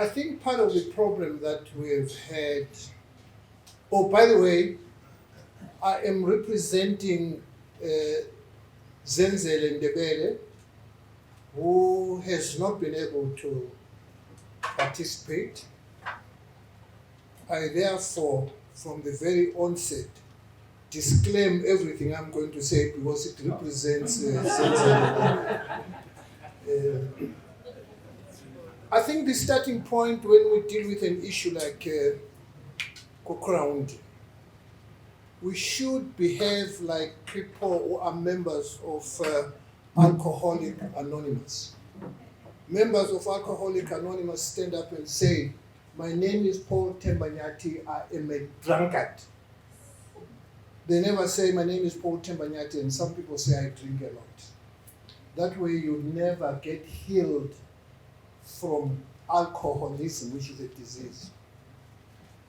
I think part of the problem that we've had, oh, by the way, I am representing Zenzele Ndebele, who has not been able to participate. I therefore, from the very onset, disclaim everything I'm going to say because it represents Zenzele. I think the starting point when we deal with an issue like Kokuraundi, we should behave like people who are members of Alcoholic Anonymous. Members of Alcoholic Anonymous stand up and say, "My name is Paul Tembanyati, I am a drunkard." They never say, "My name is Paul Tembanyati," and some people say, "I drink a lot." That way you never get healed from alcoholism, which is a disease.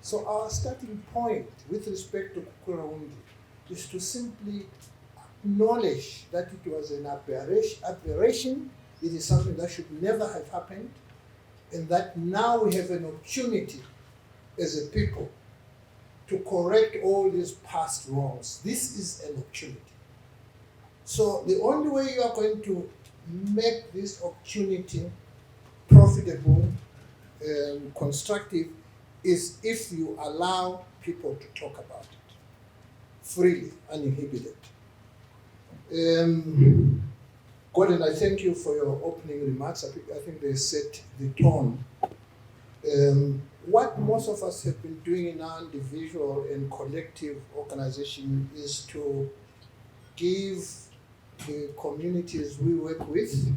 So our starting point with respect to Kokuraundi is to simply acknowledge that it was an aberration. It is something that should never have happened, and that now we have an opportunity as a people to correct all these past wrongs. This is an opportunity. So the only way you are going to make this opportunity profitable and constructive is if you allow people to talk about it freely, uninhibited. Gordon, I thank you for your opening remarks. I think they set the tone. What most of us have been doing in our individual and collective organization is to give the communities we work with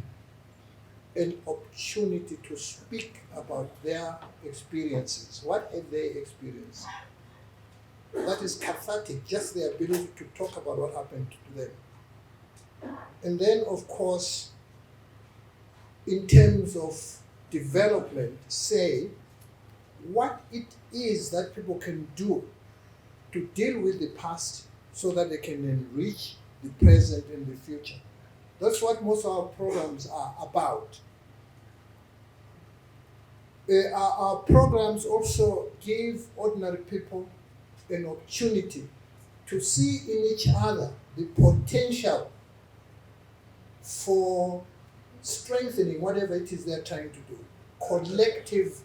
an opportunity to speak about their experiences. What have they experienced? That is cathartic, just the ability to talk about what happened to them. And then, of course, in terms of development, say what it is that people can do to deal with the past so that they can enrich the present and the future. That's what most of our programs are about. Our programs also give ordinary people an opportunity to see in each other the potential for strengthening whatever it is they're trying to do. Collective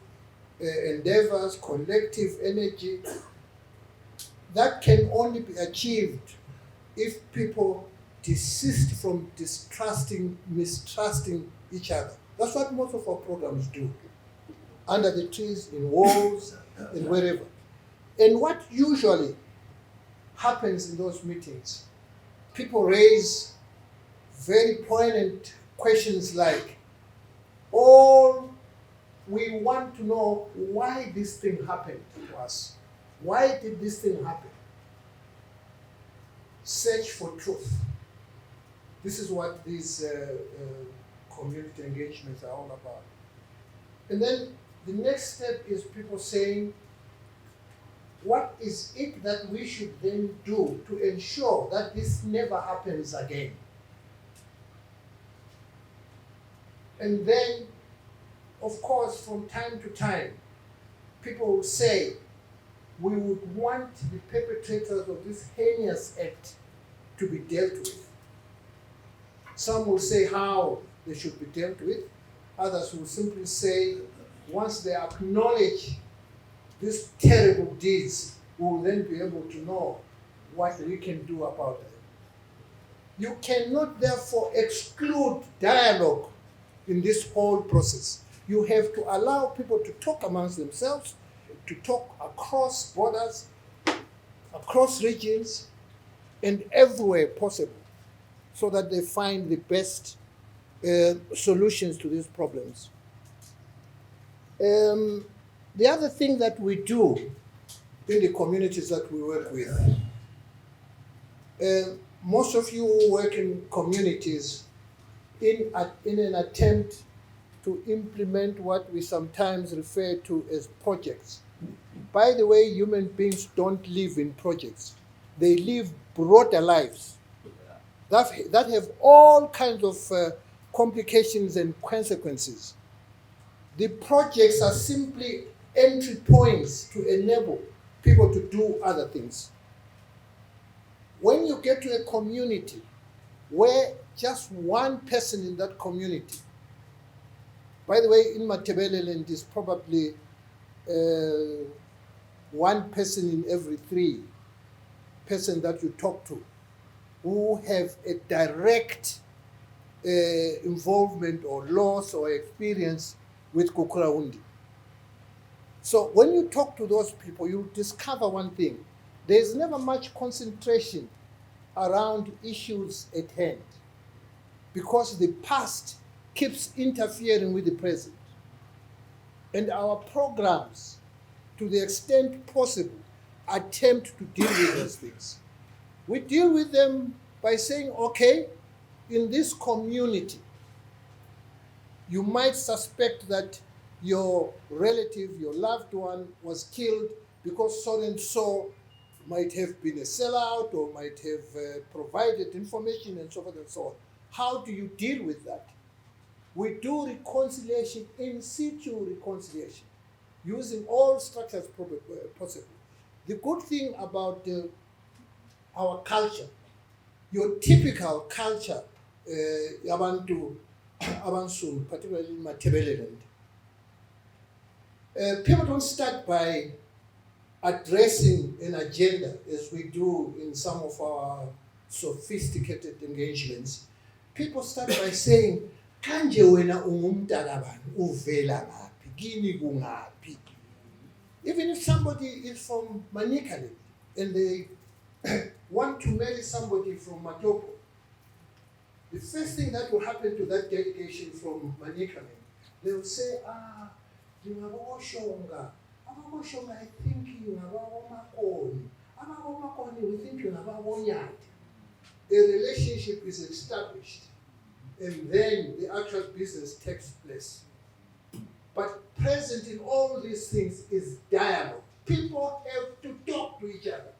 endeavors, collective energy, that can only be achieved if people desist from mistrusting each other. That's what most of our programs do. Under the trees, in walls, and wherever. And what usually happens in those meetings, people raise very poignant questions like, "Oh, we want to know why this thing happened to us. Why did this thing happen?" Search for truth. This is what these community engagements are all about. And then the next step is people saying, what is it that we should then do to ensure that this never happens again? And then, of course, from time to time, people will say, we would want the perpetrators of this heinous act to be dealt with. Some will say how they should be dealt with. Others will simply say, once they acknowledge these terrible deeds, we will then be able to know what we can do about them. You cannot therefore exclude dialogue in this whole process. You have to allow people to talk amongst themselves, to talk across borders, across regions, and everywhere possible, so that they find the best solutions to these problems. The other thing that we do in the communities that we work with, most of you who work in communities in an attempt to implement what we sometimes refer to as projects. By the way, human beings don't live in projects. They live broader lives that have all kinds of complications and consequences. The projects are simply entry points to enable people to do other things. When you get to a community where just one person in that community, by the way, in Ndebele is probably one person in every 3 person that you talk to who have a direct involvement or loss or experience with Kukuraundi. So when you talk to those people, you discover one thing. There's never much concentration around issues at hand because the past keeps interfering with the present. And our programs, to the extent possible, attempt to deal with those things. We deal with them by saying, okay, in this community, you might suspect that your relative, your loved one was killed because so and so might have been a sellout or might have provided information and so forth and so on. How do you deal with that? We do reconciliation, in situ reconciliation, using all structures possible. The good thing about our culture, your typical culture, Yabantu, Abansum, particularly in Ndebele, people don't start by addressing an agenda as we do in some of our sophisticated engagements. People start by saying, kanje wena ungumntakabani, uvela ngaphi, kini kungaphi. Even if somebody is from Manikale and they want to marry somebody from Matopo, the first thing that will happen to that delegation from Manikale, they will say, Abakoshonga, I think you Abakomakoni, we think you Abakonyati. A relationship is established, and then the actual business takes place. But present in all these things is dialogue. People have to talk to each other.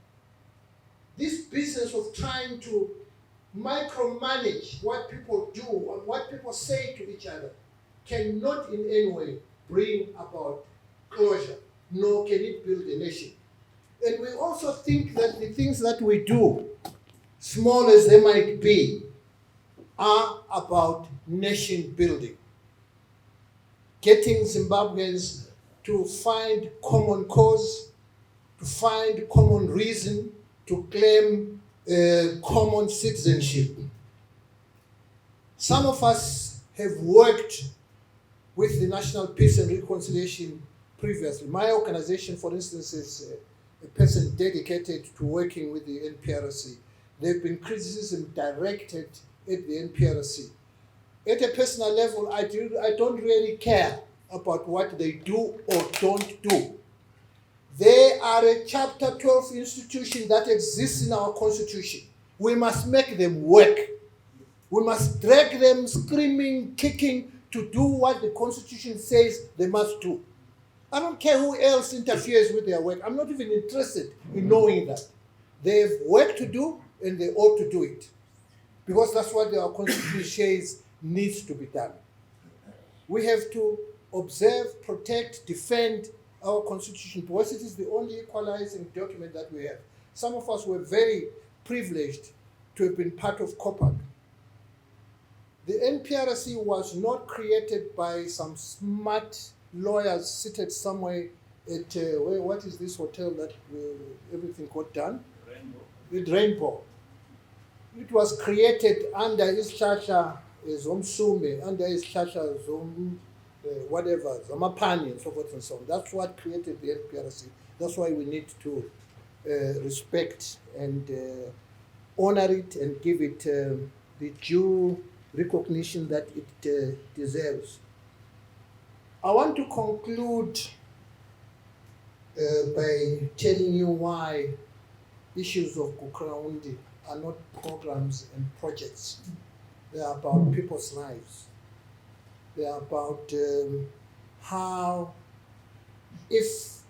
This business of trying to micromanage what people do and what people say to each other cannot in any way bring about closure, nor can it build a nation. And we also think that the things that we do, small as they might be, are about nation building. Getting Zimbabweans to find common cause, to find common reason, to claim common citizenship. Some of us have worked with the National Peace and Reconciliation previously. My organization, for instance, is a person dedicated to working with the NPRC. There have been criticism directed at the NPRC. At a personal level, I don't really care about what they do or don't do. They are a Chapter 12 institution that exists in our Constitution. We must make them work. We must drag them screaming, kicking to do what the Constitution says they must do. I don't care who else interferes with their work. I'm not even interested in knowing that. They have work to do and they ought to do it. Because that's what our Constitution says needs to be done. We have to observe, protect, defend our Constitution because it is the only equalizing document that we have. Some of us were very privileged to have been part of COPAC. The NPRC was not created by some smart lawyers seated somewhere at, what is this hotel that everything got done? Rainbow. Rainbow. It was created under Ischacha Zomsume, under Ischacha Zom, whatever, Zamapani and so forth and so on. That's what created the NPRC. That's why we need to respect and honor it and give it the due recognition that it deserves. I want to conclude by telling you why issues of Kukuraundi are not programs and projects. They are about people's lives. They are about how, if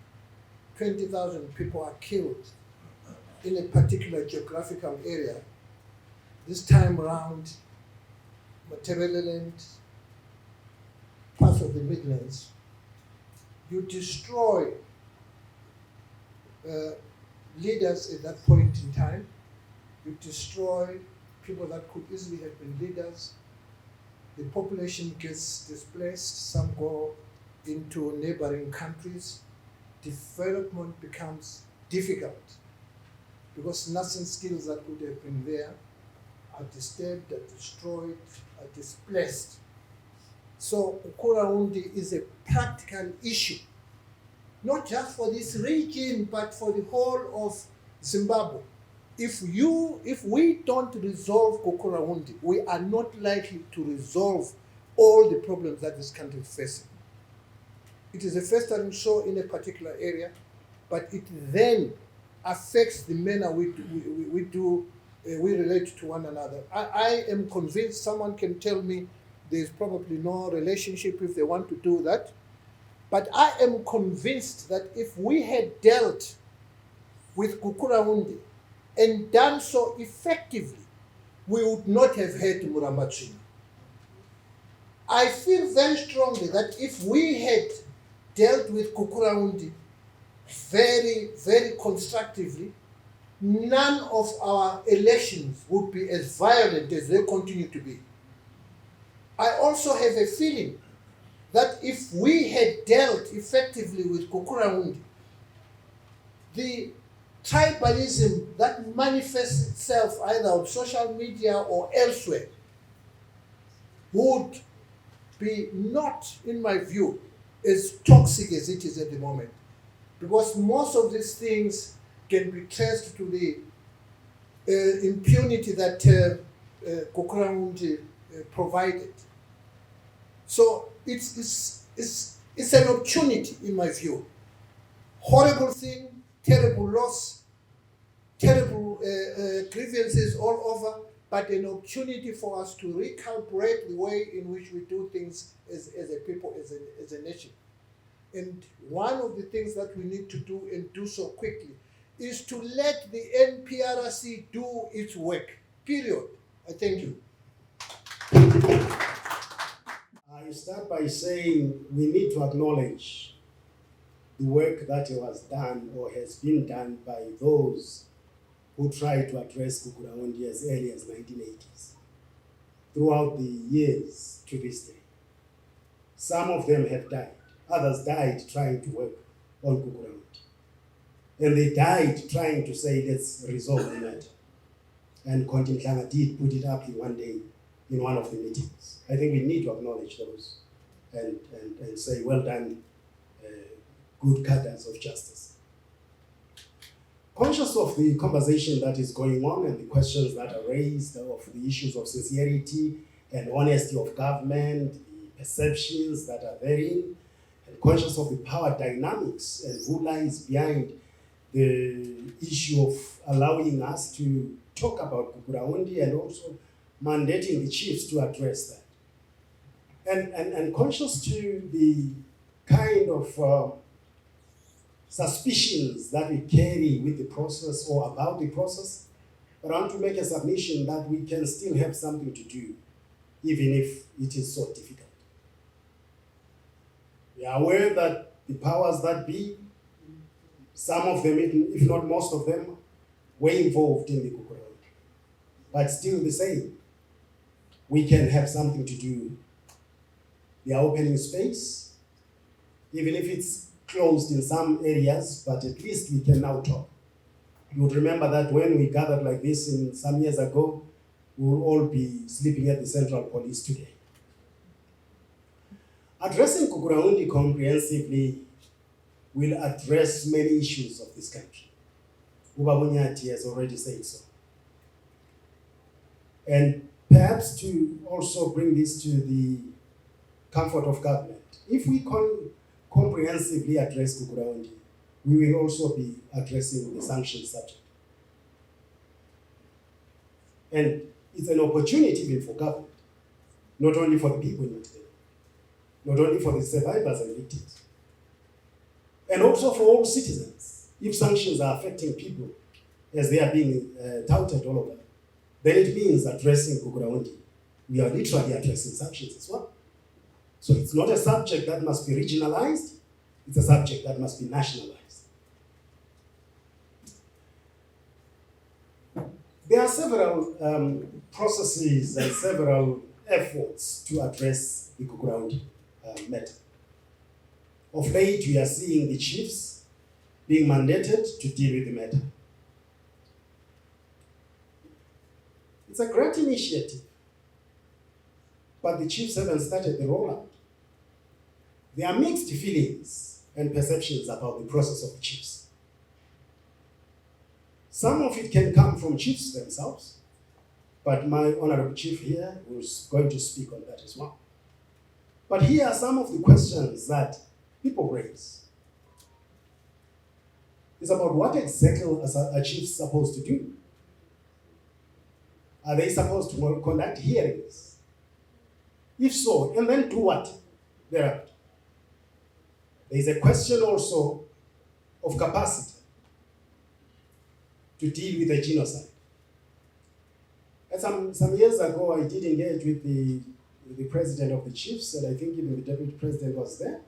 20,000 people are killed in a particular geographical area, this time around, Ndebele, parts of the Midlands, you destroy leaders at that point in time. You destroy people that could easily have been leaders. The population gets displaced. Some go into neighboring countries. Development becomes difficult because nursing skills that could have been there are disturbed, are destroyed, are displaced. So Ukuraundi is a practical issue, not just for this region, but for the whole of Zimbabwe. If we don't resolve Ukuraundi, we are not likely to resolve all the problems that this country is facing. It is a festering sore in a particular area, but it then affects the manner we relate to one another. I am convinced, someone can tell me there's probably no relationship if they want to do that, but I am convinced that if we had dealt with Ukuraundi and done so effectively, we would not have had Murambatsvina. I feel very strongly that if we had dealt with Ukuraundi very, very constructively, none of our elections would be as violent as they continue to be. I also have a feeling that if we had dealt effectively with Ukuraundi, the tribalism that manifests itself either on social media or elsewhere would be not, in my view, as toxic as it is at the moment. Because most of these things can be traced to the impunity that Ukuraundi provided. So it's an opportunity, in my view. Horrible thing, terrible loss, terrible grievances all over, but an opportunity for us to recalibrate the way in which we do things as a people, as a nation. And one of the things that we need to do, and do so quickly, is to let the NPRC do its work, period. I thank you. I start by saying we need to acknowledge the work that was done or has been done by those who tried to address Ukuraundi as early as 1980s, throughout the years to this day. Some of them have died. Others died trying to work on Ukuraundi. And they died trying to say, let's resolve the matter. And Konti Nhlanga did put it up one day in one of the meetings. I think we need to acknowledge those and say, well done, good cadres of justice. Conscious of the conversation that is going on and the questions that are raised of the issues of sincerity and honesty of government, the perceptions that are therein, and conscious of the power dynamics and who lies behind the issue of allowing us to talk about Ukuraundi and also mandating the chiefs to address that. And conscious to the kind of suspicions that we carry with the process or about the process, but I want to make a submission that we can still have something to do, even if it is so difficult. We are aware that the powers that be, some of them, if not most of them, were involved in the Ukuraundi. But still the same, we can have something to do. We are opening space, even if it's closed in some areas, but at least we can now talk. You would remember that when we gathered like this in some years ago, we will all be sleeping at the Central Police today. Addressing Ukuraundi comprehensively will address many issues of this country. Ubabunyati has already said so. And perhaps to also bring this to the comfort of government, if we comprehensively address Ukuraundi, we will also be addressing the sanctions subject. And it's an opportunity even for government, not only for the people in Ndebele, not only for the survivors and victims, and also for all citizens. If sanctions are affecting people as they are being touted all over, then it means addressing Ukuraundi. We are literally addressing sanctions as well. So it's not a subject that must be regionalized. It's a subject that must be nationalized. There are several processes and several efforts to address the Kukuraundi matter. Of late, we are seeing the chiefs being mandated to deal with the matter. It's a great initiative, but the chiefs haven't started the rollout. There are mixed feelings and perceptions about the process of the chiefs. Some of it can come from chiefs themselves, but my honorable chief here was going to speak on that as well. But here are some of the questions that people raise. It's about what exactly a chief supposed to do. Are they supposed to conduct hearings? If so, and then do what thereafter? There is a question also of capacity to deal with a genocide. And some years ago, I did engage with the president of the chiefs, and I think even the deputy president was there,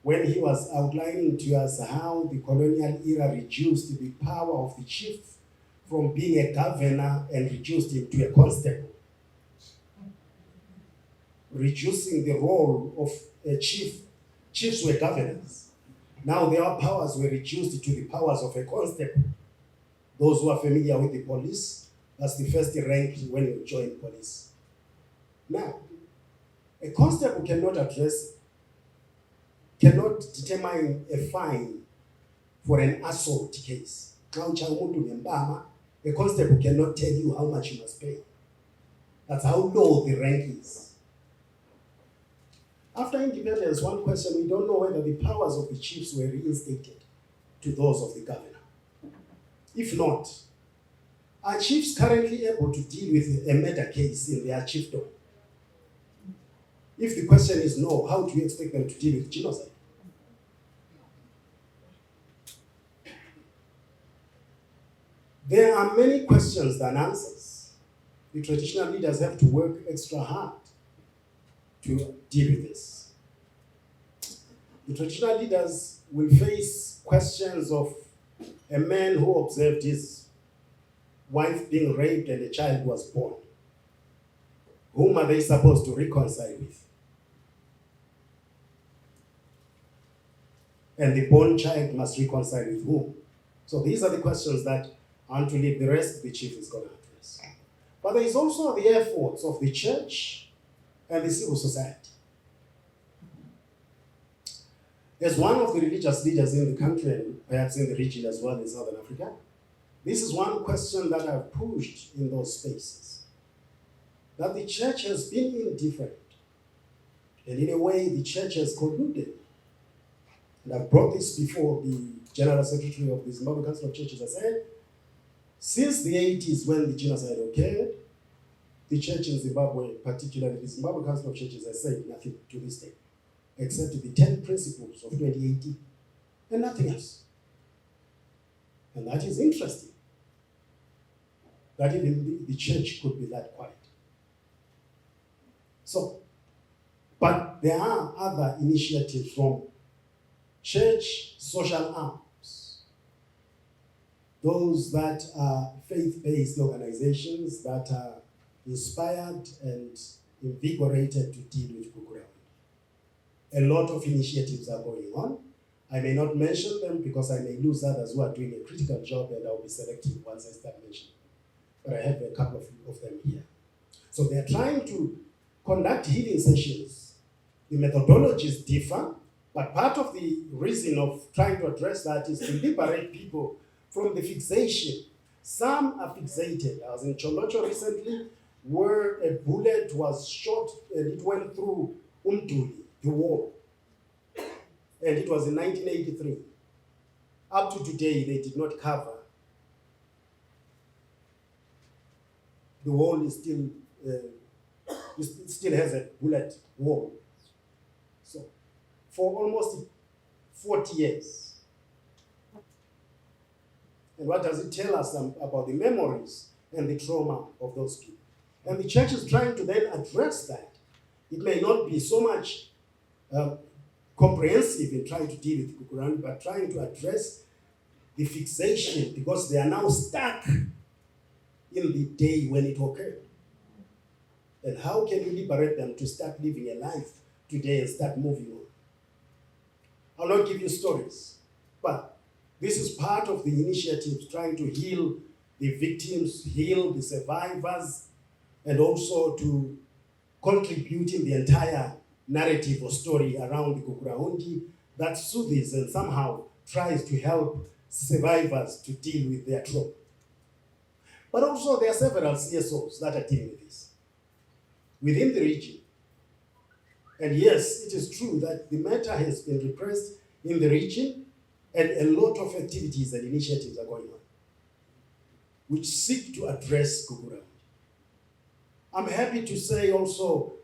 when he was outlining to us how the colonial era reduced the power of the chief from being a governor and reduced him to a constable, reducing the role of a chief. Chiefs were governors. Now their powers were reduced to the powers of a constable. Those who are familiar with the police, that's the first rank when you join police. Now, a constable cannot determine a fine for an assault case. A constable cannot tell you how much you must pay. That's how low the rank is. After independence, one question, we don't know whether the powers of the chiefs were reinstated to those of the governor. If not, are chiefs currently able to deal with a murder case in their chiefdom? If the question is no, how do you expect them to deal with genocide? There are many questions than answers. The traditional leaders have to work extra hard to deal with this. The traditional leaders will face questions of a man who observed his wife being raped and a child was born. Whom are they supposed to reconcile with? And the born child must reconcile with whom? So these are the questions that I want to leave the rest the chief is going to address. But there is also the efforts of the church and the civil society. As one of the religious leaders in the country, and perhaps in the region as well in Southern Africa, this is one question that I've pushed in those spaces. That the church has been indifferent. And in a way, the church has colluded. And I've brought this before the General Secretary of the Zimbabwe Council of Churches. I said, since the 80s when the genocide occurred, the church in Zimbabwe, particularly the Zimbabwe Council of Churches, has said nothing to this day, except the 10 principles of 2018, and nothing else. And that is interesting, that even the church could be that quiet. So, but there are other initiatives from church social arms, those that are faith-based organizations that are inspired and invigorated to deal with Kukuraundi. A lot of initiatives are going on. I may not mention them because I may lose others who are doing a critical job, and I'll be selective once I start mentioning. But I have a couple of them here. So they're trying to conduct healing sessions. The methodologies differ, but part of the reason of trying to address that is to liberate people from the fixation. Some are fixated. I was in Cholocho recently, where a bullet was shot and it went through Umduli, the wall. And it was in 1983. Up to today, they did not cover. The wall is still, it still has a bullet wall. So, for almost 40 years. And what does it tell us about the memories and the trauma of those people? And the church is trying to then address that. It may not be so much comprehensive in trying to deal with Kukuraundi, but trying to address the fixation, because they are now stuck in the day when it occurred. And how can you liberate them to start living a life today and start moving on? I'll not give you stories, but this is part of the initiative trying to heal the victims, heal the survivors, and also to contribute in the entire narrative or story around the Kukuraundi that soothes and somehow tries to help survivors to deal with their trauma. But also there are several CSOs that are dealing with this within the region. And yes, it is true that the matter has been repressed in the region, and a lot of activities and initiatives are going on which seek to address Kukuraundi. I'm happy to say also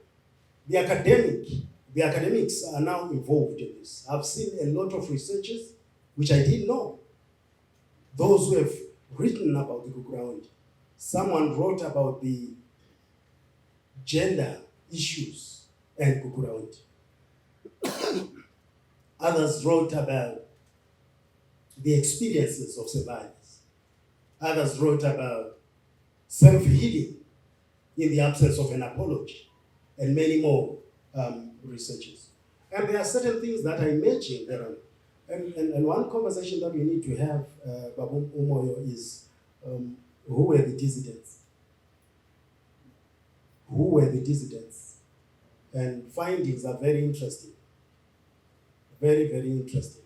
the academics are now involved in this. I've seen a lot of researchers which I didn't know. Those who have written about the Kukuraundi. Someone wrote about the gender issues and Kukuraundi. Others wrote about the experiences of survivors. Others wrote about self-healing in the absence of an apology, and many more researchers. And there are certain things that I mentioned there. And one conversation that we need to have, Babu Umoyo, is who were the dissidents? Who were the dissidents? And findings are very interesting. Very, very interesting.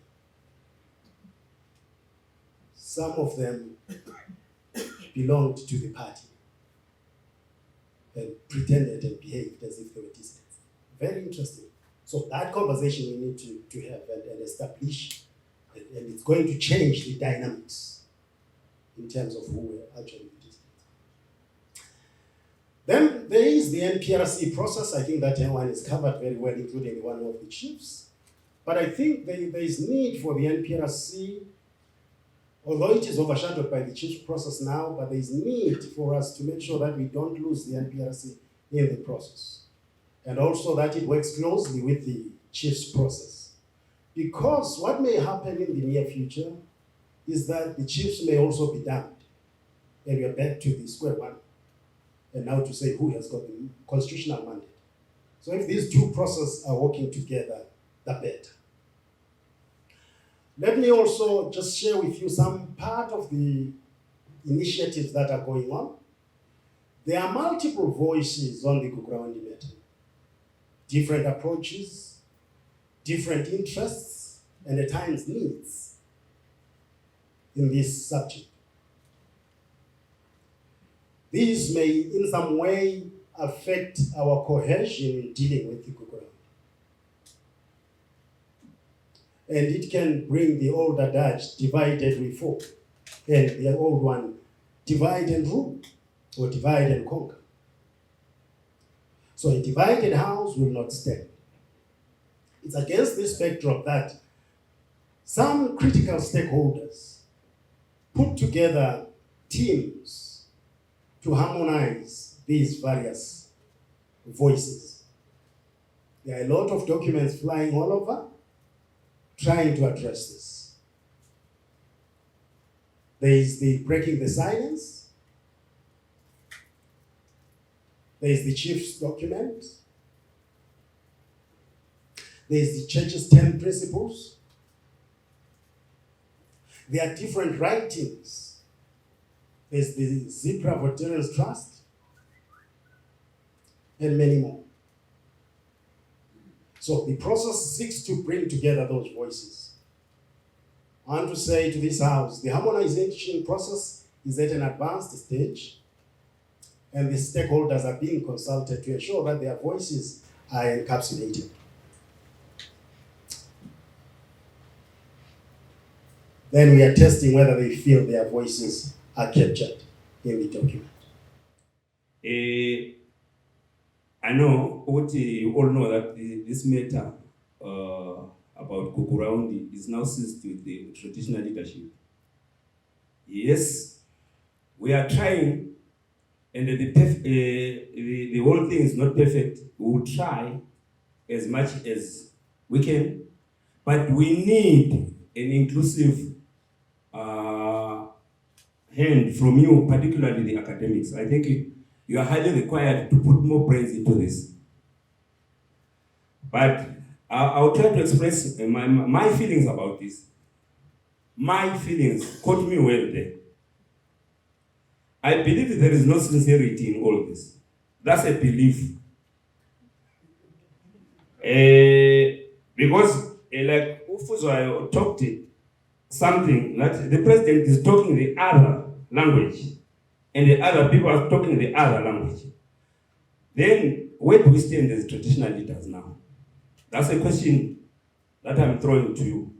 Some of them belonged to the party and pretended and behaved as if they were dissidents. Very interesting. So that conversation we need to have and establish, and it's going to change the dynamics in terms of who were actually the dissidents. Then there is the NPRC process. I think that one is covered very well, including one of the chiefs. But I think there is need for the NPRC, although it is overshadowed by the chiefs process now, but there is need for us to make sure that we don't lose the NPRC in the process. And also that it works closely with the chiefs process. Because what may happen in the near future is that the chiefs may also be damned. And we are back to the square one. And now to say who has got the constitutional mandate. So if these two processes are working together, the better. Let me also just share with you some part of the initiatives that are going on. There are multiple voices on the Kukuraundi matter. Different approaches, different interests, and at times needs in this subject. These may in some way affect our cohesion in dealing with the Kukuraundi. And it can bring the old adage, divided we fall, and the old one, divide and rule, or divide and conquer. So a divided house will not stand. It's against this backdrop that some critical stakeholders put together teams to harmonize these various voices. There are a lot of documents flying all over, trying to address this. There is the breaking the silence. There is the chief's document. There is the church's 10 principles. There are different writings. There's the Zebra Veterans Trust, and many more. So the process seeks to bring together those voices. I want to say to this house, the harmonization process is at an advanced stage, and the stakeholders are being consulted to ensure that their voices are encapsulated. Then we are testing whether they feel their voices are captured in the document. I know what you all know that this matter about Kukuraundi is now seized with the traditional leadership. Yes, we are trying, and the whole thing is not perfect. We will try as much as we can But we need an inclusive hand from you, particularly the academics. I think you are highly required to put more brains into this. But I'll try to express my feelings about this. My feelings, quote me well there. I believe there is no sincerity in all this. That's a belief. Because, like Ufuzo talked something that the president is talking the other language, and the other people are talking the other language. Then, where do we stand as traditional leaders now? That's a question that I'm throwing to you.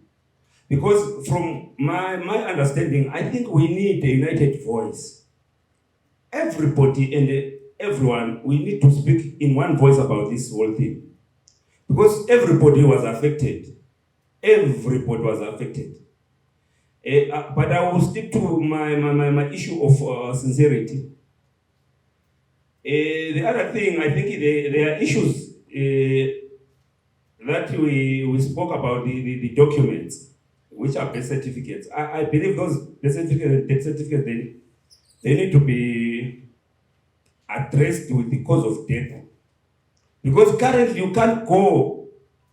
Because from my understanding, I think we need a united voice. Everybody and everyone, we need to speak in one voice about this whole thing. Because everybody was affected. Everybody was affected. But I will stick to my issue of sincerity. The other thing, I think there are issues that we spoke about, the documents, which are birth certificates. I believe those birth certificates and death certificates, they need to be addressed with the cause of death. Because currently you can't go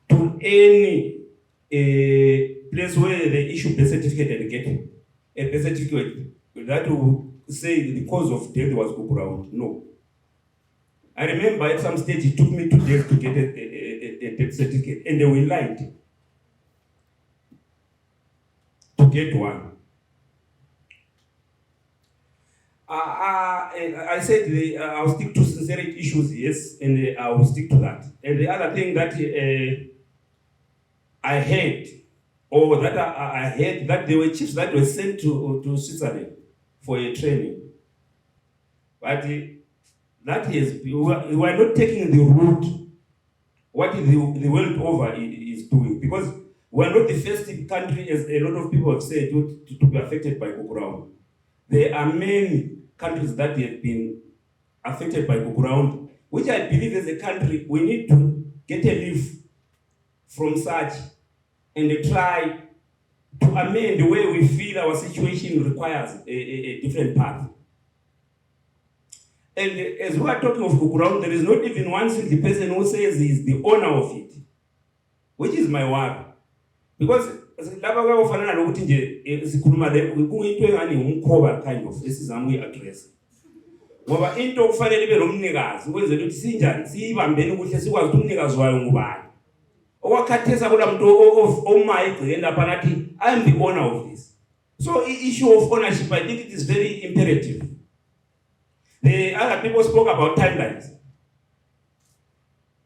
to any place where they issue birth certificate and get a birth certificate that will say the cause of death was Kukurawundi. No. I remember at some stage it took me 2 days to get a death certificate, and they were lied to get one. I said I'll stick to sincerity issues, yes, and I will stick to that. And the other thing that I heard, or that I heard, that there were chiefs that were sent to Switzerland for a training. But that is, we are not taking the route what the world over is doing, because we are not the first country, as a lot of people have said, to be affected by Kukurawundi. There are many countries that have been affected by Kukurawundi, which I believe as a country we need to get a leaf from such and try to amend the way we feel our situation requires a different path. And as we are talking of Kukurawundi, there is not even one single person who says he is the owner of it, which is my worry. Because laba kwafanana nokuthi nje sikhuluma kuyinto engani umkhoba kind of esizama uyi-address. Ngoba into kufanele ibe nomnikazi ukwenzela ukuthi sinjani siyibambeni kuhle sikwazi ukuthi umnikazi wayo ngubani. Okwakhathesa kula muntu omaye egcikeni lapha nathi I am the owner of this. So the issue of ownership, I think it is very imperative. The other people spoke about timelines.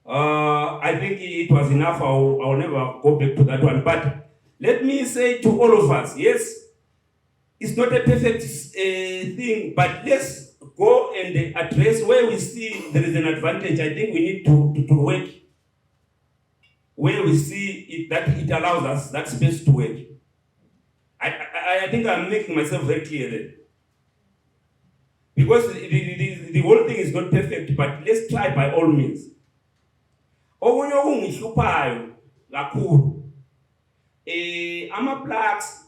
I think it was enough. I'll never go back to that one. But let me say to all of us, yes, it's not a perfect thing, but let's go and address where we see there is an advantage. I think we need to work where we see it, that it allows us that space to work. I think I'm making myself very clear there. Because the whole thing is not perfect, but let's try by all means. Okunye okungihluphayo kakhulu ama-plaques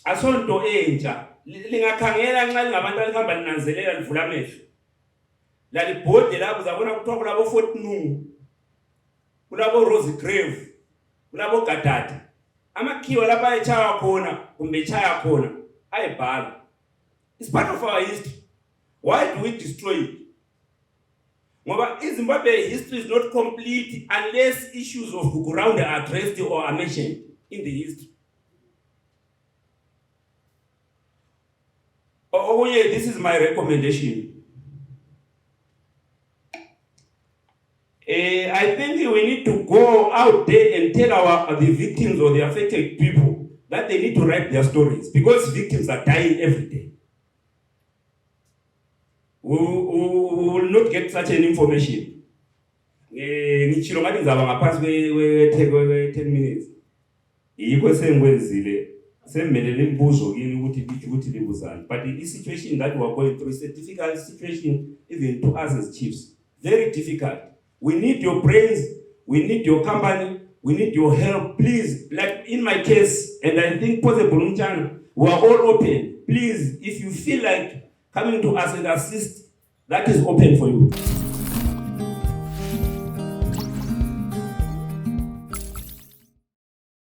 asonto entsha lingakhangela nxa lingabantu alihamba linanzelela livula amehlo lalibhode lapho zabona kuthiwa kulabo Fortnum, kulabo Rosegrave, kulabo Gadadi, amakhiwa lapha ayechaya khona kumbe echaya khona ayebhala. It's part of our history. Why do we destroy it? Ngoba Zimbabwe history is not complete unless issues of Kukurawundi are addressed or are mentioned in the history. Oh yeah, this is my recommendation. I think we need to go out there and tell the victims or the affected people that they need to write their stories, because victims are dying every day. We will not get such an information. Ngitshilo ngathi ngizaba ngaphansi kwe 10 minutes. Yikho sengikwenzile semelele imibuzo kini ukuthi libuzani. But the situation that we are going through is a difficult situation even to us as chiefs. Very difficult. We need your brains, we need your company, We need your help, please. Like in my case, and I think possible Mchana, we are all open. Please, if you feel like coming to us and assist, that is open for you.